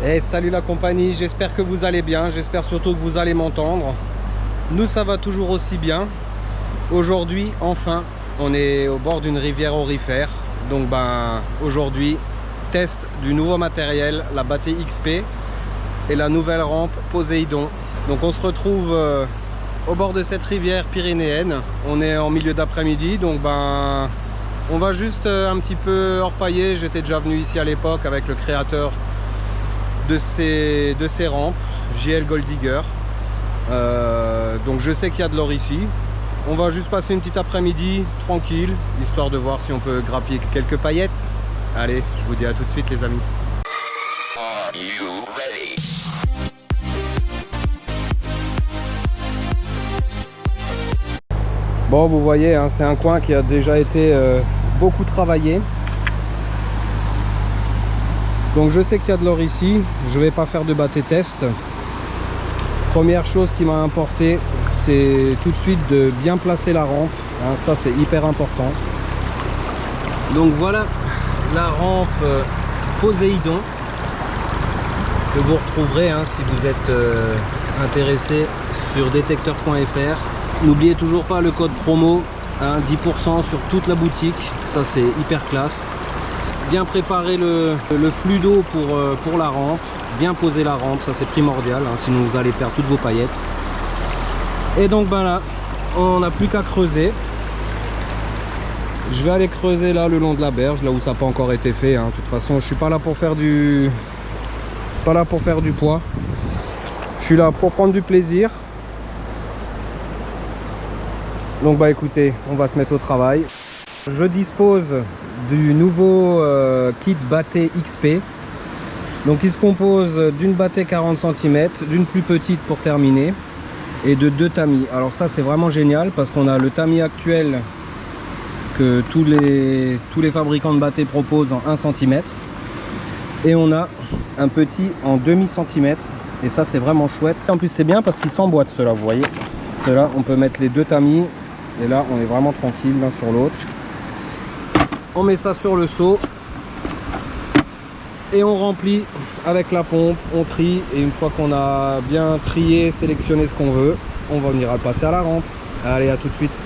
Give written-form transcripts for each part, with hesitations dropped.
Et salut la compagnie, j'espère que vous allez bien, j'espère surtout que vous allez m'entendre. Nous ça va toujours aussi bien. Aujourd'hui enfin on est au bord d'une rivière aurifère. Donc aujourd'hui test du nouveau matériel, la Bate XP et la nouvelle rampe Poséidon. Donc on se retrouve au bord de cette rivière pyrénéenne. On est en milieu d'après-midi, donc on va juste un petit peu orpailler. J'étais déjà venu ici à l'époque avec le créateur de ces rampes, JL Gold Digger. Donc je sais qu'il y a de l'or ici. On va juste passer une petite après-midi tranquille, histoire de voir si on peut grappiller quelques paillettes. Allez, je vous dis à tout de suite les amis. Bon, vous voyez, hein, c'est un coin qui a déjà été beaucoup travaillé. Donc je sais qu'il y a de l'or ici, je vais pas faire de bâté test. Première chose qui m'a importé, c'est tout de suite de bien placer la rampe, hein, ça c'est hyper important. Donc voilà la rampe Poséidon que vous retrouverez si vous êtes intéressé sur détecteur.fr. N'oubliez toujours pas le code promo, 10% sur toute la boutique, ça c'est hyper classe. Bien préparer le flux d'eau pour la rampe, bien poser la rampe, ça c'est primordial, sinon vous allez perdre toutes vos paillettes. Et donc là, on n'a plus qu'à creuser. Je vais aller creuser là le long de la berge, là où ça n'a pas encore été fait. De toute façon, je suis pas là pour faire du poids. Je suis là pour prendre du plaisir. Donc écoutez, on va se mettre au travail. Je dispose du nouveau kit Bate XP. Donc il se compose d'une Bate 40 cm, d'une plus petite pour terminer et de 2 tamis. Alors ça c'est vraiment génial parce qu'on a le tamis actuel que tous les fabricants de Bate proposent en 1 cm et on a un petit en demi centimètre et ça c'est vraiment chouette. En plus c'est bien parce qu'ils s'emboîtent ceux-là, vous voyez. Ceux-là on peut mettre les 2 tamis et là on est vraiment tranquille l'un sur l'autre. On met ça sur le seau et on remplit avec la pompe, on trie et une fois qu'on a bien trié, sélectionné ce qu'on veut, on va venir à le passer à la rampe. Allez, à tout de suite.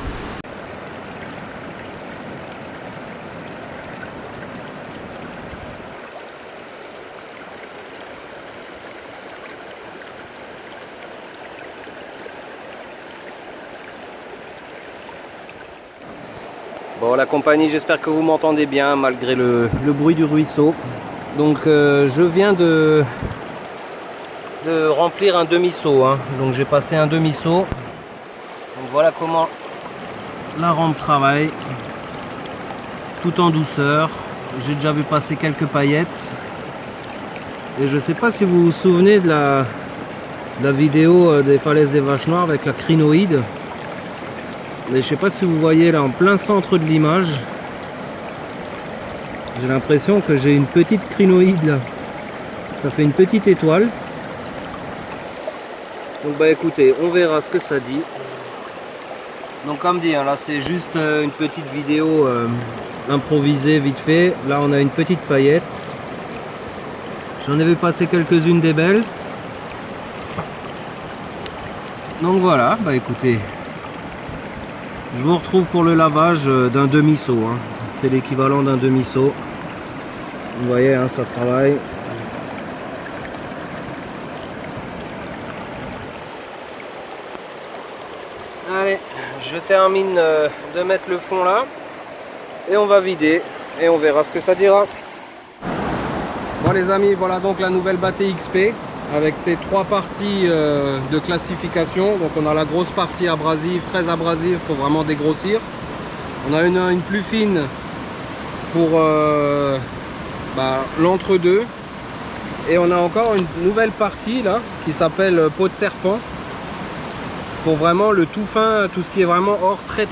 Bon la compagnie, j'espère que vous m'entendez bien malgré le bruit du ruisseau. Donc je viens de remplir un demi-seau, donc j'ai passé un demi-seau. Donc voilà comment la rampe travaille, tout en douceur. J'ai déjà vu passer quelques paillettes. Et je sais pas si vous vous souvenez de la vidéo des falaises des Vaches Noires avec la crinoïde. Mais je sais pas si vous voyez là en plein centre de l'image. J'ai l'impression que j'ai une petite crinoïde là. Ça fait une petite étoile. Donc écoutez, on verra ce que ça dit. Donc comme dit, là c'est juste une petite vidéo improvisée vite fait. Là on a une petite paillette. J'en ai vu passer quelques-unes des belles. Donc voilà, écoutez. Je vous retrouve pour le lavage d'un demi-seau. C'est l'équivalent d'un demi-seau. Vous voyez, ça travaille. Allez, je termine de mettre le fond là. Et on va vider. Et on verra ce que ça dira. Bon les amis, voilà donc la nouvelle Bate XP. Avec ces 3 parties de classification. Donc on a la grosse partie abrasive, très abrasive pour vraiment dégrossir. On a une plus fine pour l'entre-deux. Et on a encore une nouvelle partie là qui s'appelle peau de serpent. Pour vraiment le tout fin, tout ce qui est vraiment or, très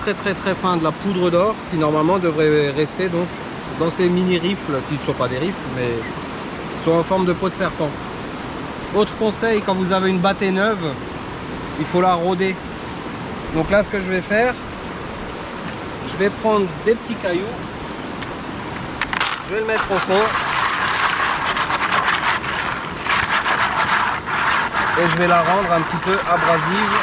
fin, de la poudre d'or qui normalement devrait rester donc dans ces mini rifles, qui ne sont pas des rifles mais qui sont en forme de peau de serpent. Autre conseil, quand vous avez une Bate neuve, il faut la rôder. Donc là ce que je vais faire, je vais prendre des petits cailloux, je vais le mettre au fond et je vais la rendre un petit peu abrasive.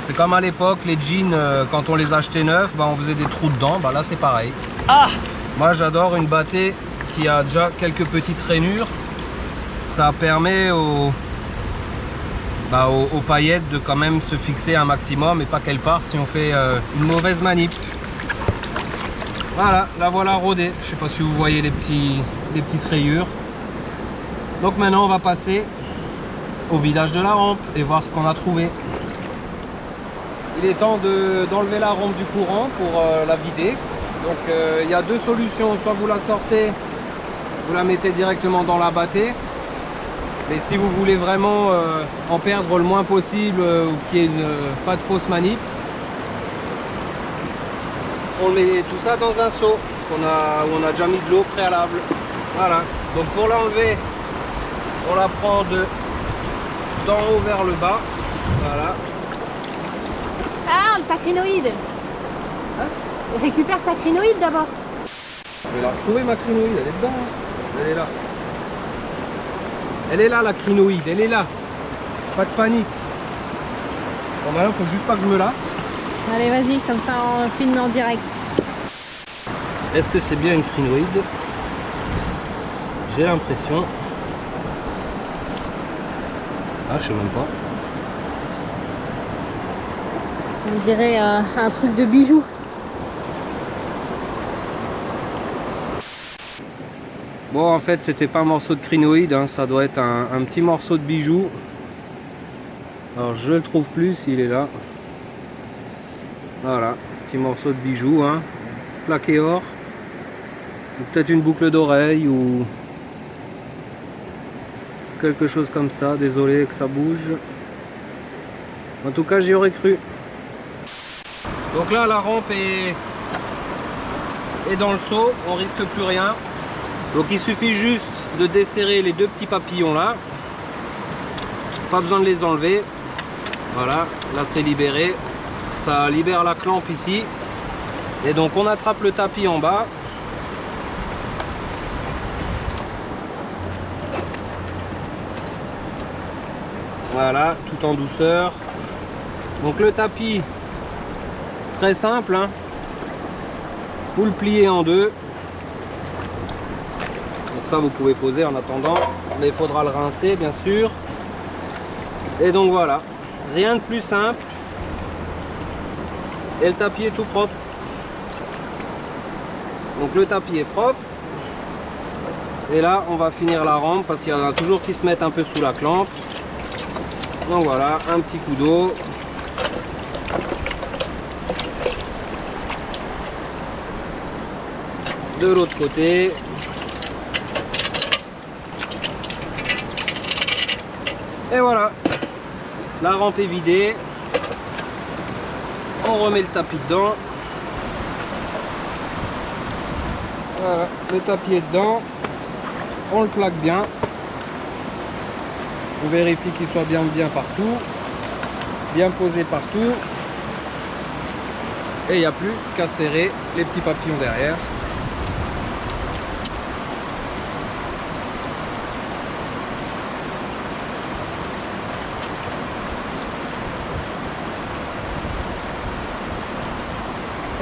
C'est comme à l'époque, les jeans, quand on les achetait neufs, bah, on faisait des trous dedans. Bah, là, c'est pareil. Ah! Moi, j'adore une battée qui a déjà quelques petites rainures. Ça permet aux paillettes de quand même se fixer un maximum et pas qu'elles partent si on fait une mauvaise manip. Voilà, la voilà rodée. Je sais pas si vous voyez les petites rayures. Donc maintenant, on va passer au vidage de la rampe et voir ce qu'on a trouvé. Il est temps d'enlever la rampe du courant pour la vider. Donc il y a deux solutions, soit vous la sortez, vous la mettez directement dans la battée, mais si vous voulez vraiment en perdre le moins possible ou qu'il n'y ait pas de fausse manip, on met tout ça dans un seau où on a déjà mis de l'eau préalable. Voilà, donc pour l'enlever, on la prend d'en haut vers le bas. Voilà. Ah, ta crinoïde. Hein? Récupère ta crinoïde d'abord. Je vais la retrouver, ma crinoïde, elle est dedans. Elle est là. Elle est là, la crinoïde, elle est là. Pas de panique. Bon, maintenant, il faut juste pas que je me lasse. Allez, vas-y, comme ça on filme en direct. Est-ce que c'est bien une crinoïde? J'ai l'impression. Ah, je sais même pas. On dirait un truc de bijou. Bon, en fait, c'était pas un morceau de crinoïde, hein, ça doit être un petit morceau de bijou. Alors, je le trouve plus, il est là. Voilà, petit morceau de bijou, hein, plaqué or. Peut-être une boucle d'oreille ou quelque chose comme ça. Désolé que ça bouge. En tout cas, j'y aurais cru. Donc là, la rampe est dans le seau, on risque plus rien. Donc il suffit juste de desserrer les deux petits papillons là. Pas besoin de les enlever. Voilà, là c'est libéré. Ça libère la clampe ici. Et donc on attrape le tapis en bas. Voilà, tout en douceur. Donc le tapis, très simple, hein. Vous le pliez en deux. Donc ça vous pouvez poser en attendant, mais il faudra le rincer bien sûr. Et donc voilà, rien de plus simple. Et le tapis est tout propre. Donc le tapis est propre. Et là on va finir la rampe parce qu'il y en a toujours qui se mettent un peu sous la clampe. Donc voilà, un petit coup d'eau. De l'autre côté. Et voilà, la rampe est vidée. On remet le tapis dedans. Voilà, le tapis est dedans. On le plaque bien. On vérifie qu'il soit bien partout. Bien posé partout. Et il n'y a plus qu'à serrer les petits papillons derrière.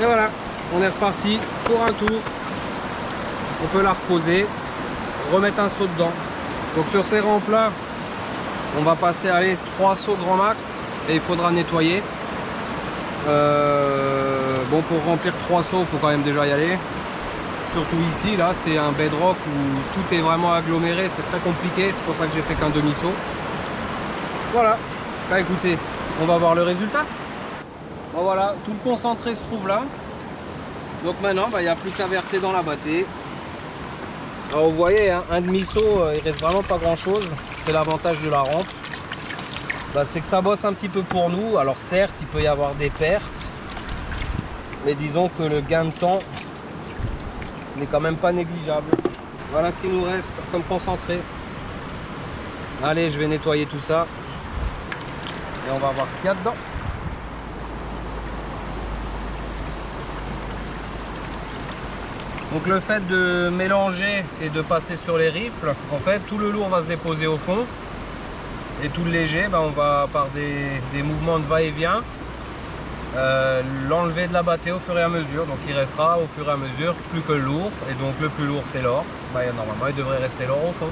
Et voilà, on est reparti pour un tour. On peut la reposer, remettre un seau dedans. Donc sur ces rampes là, on va passer à 3 seaux grand max et il faudra nettoyer. Bon, pour remplir 3 seaux, il faut quand même déjà y aller. Surtout ici, là, c'est un bedrock où tout est vraiment aggloméré, c'est très compliqué. C'est pour ça que j'ai fait qu'un demi-seau. Voilà. Bah écoutez, on va voir le résultat. Bon voilà, tout le concentré se trouve là. Donc maintenant, il n'y a plus qu'à verser dans la battée. Alors vous voyez, hein, un demi-seau, il reste vraiment pas grand-chose. C'est l'avantage de la rampe. C'est que ça bosse un petit peu pour nous. Alors certes, il peut y avoir des pertes. Mais disons que le gain de temps n'est quand même pas négligeable. Voilà ce qu'il nous reste comme concentré. Allez, je vais nettoyer tout ça. Et on va voir ce qu'il y a dedans. Donc le fait de mélanger et de passer sur les rifles, en fait tout le lourd va se déposer au fond et tout le léger, on va par des mouvements de va-et-vient l'enlever de la battée au fur et à mesure. Donc il restera au fur et à mesure plus que le lourd, et donc le plus lourd c'est l'or. Normalement il devrait rester l'or au fond.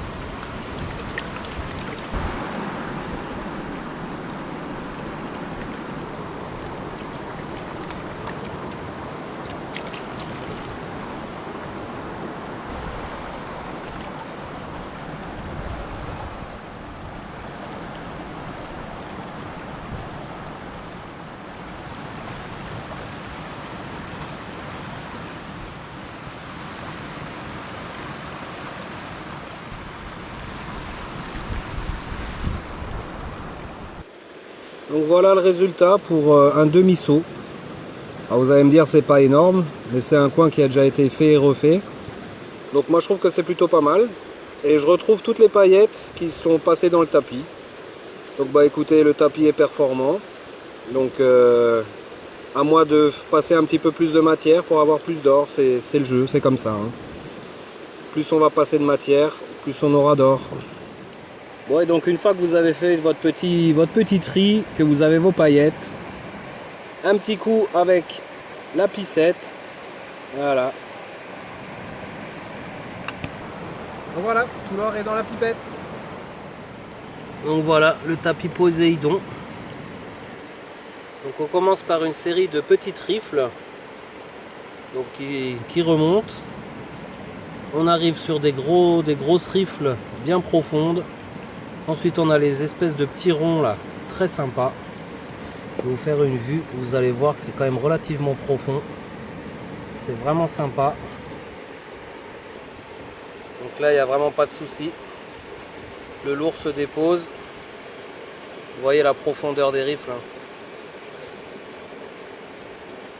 Donc voilà le résultat pour un demi-seau. Alors vous allez me dire c'est pas énorme, mais c'est un coin qui a déjà été fait et refait. Donc moi je trouve que c'est plutôt pas mal. Et je retrouve toutes les paillettes qui sont passées dans le tapis. Donc écoutez, le tapis est performant. Donc à moi de passer un petit peu plus de matière pour avoir plus d'or, c'est le jeu, c'est comme ça. Hein. Plus on va passer de matière, plus on aura d'or. Bon, et donc une fois que vous avez fait votre petit tri, que vous avez vos paillettes, un petit coup avec la picette, voilà. Donc voilà, tout l'or est dans la pipette. Donc voilà, le tapis Poséidon. Donc on commence par une série de petites rifles donc qui remontent. On arrive sur des grosses rifles bien profondes. Ensuite on a les espèces de petits ronds là, très sympas. Je vais vous faire une vue, vous allez voir que c'est quand même relativement profond. C'est vraiment sympa. Donc là il n'y a vraiment pas de souci. Le lourd se dépose. Vous voyez la profondeur des rifles. Hein.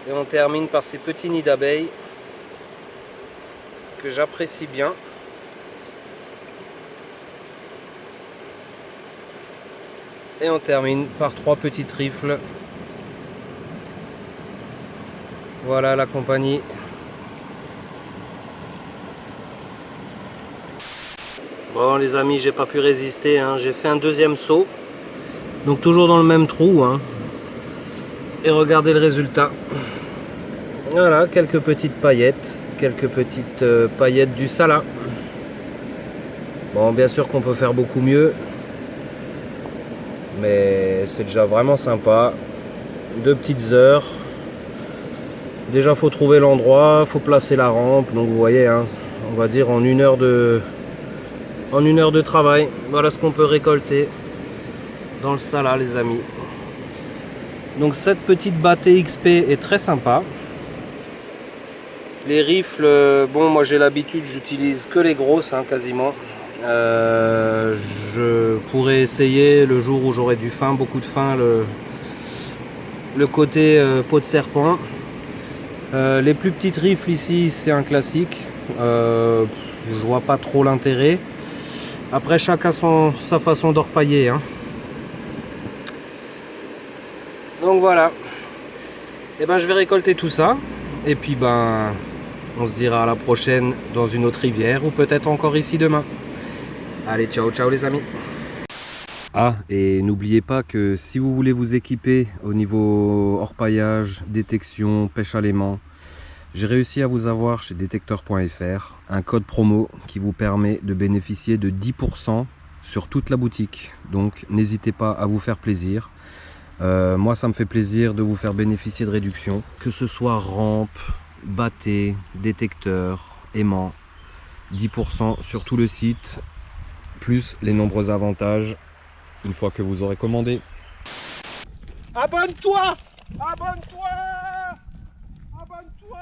Et on termine par ces petits nids d'abeilles que j'apprécie bien. Et on termine par 3 petites rifles. Voilà la compagnie. Bon les amis, j'ai pas pu résister, hein. J'ai fait un deuxième saut. Donc toujours dans le même trou. Hein. Et regardez le résultat. Voilà, quelques petites paillettes. Quelques petites paillettes du Salah. Bon, bien sûr qu'on peut faire beaucoup mieux. Mais c'est déjà vraiment sympa. 2 petites heures. Déjà faut trouver l'endroit, faut placer la rampe. Donc vous voyez, hein, on va dire en 1 heure de travail. Voilà ce qu'on peut récolter dans le Salah les amis. Donc cette petite battée XP est très sympa. Les rifles, bon moi j'ai l'habitude, j'utilise que les grosses hein, quasiment. Je pourrais essayer le jour où j'aurai du fin, beaucoup de fin, le côté peau de serpent. Les plus petites rifles ici c'est un classique. Je vois pas trop l'intérêt. Après chacun sa façon d'orpailler. Hein. Donc voilà. Et je vais récolter tout ça. Et puis on se dira à la prochaine dans une autre rivière ou peut-être encore ici demain. Allez, ciao, ciao les amis. Ah, et n'oubliez pas que si vous voulez vous équiper au niveau orpaillage, détection, pêche à l'aimant, j'ai réussi à vous avoir chez détecteur.fr un code promo qui vous permet de bénéficier de 10% sur toute la boutique. Donc n'hésitez pas à vous faire plaisir. Moi ça me fait plaisir de vous faire bénéficier de réductions, que ce soit rampe, battée, détecteur, aimant, 10% sur tout le site, plus les nombreux avantages une fois que vous aurez commandé. Abonne-toi! Abonne-toi! Abonne-toi!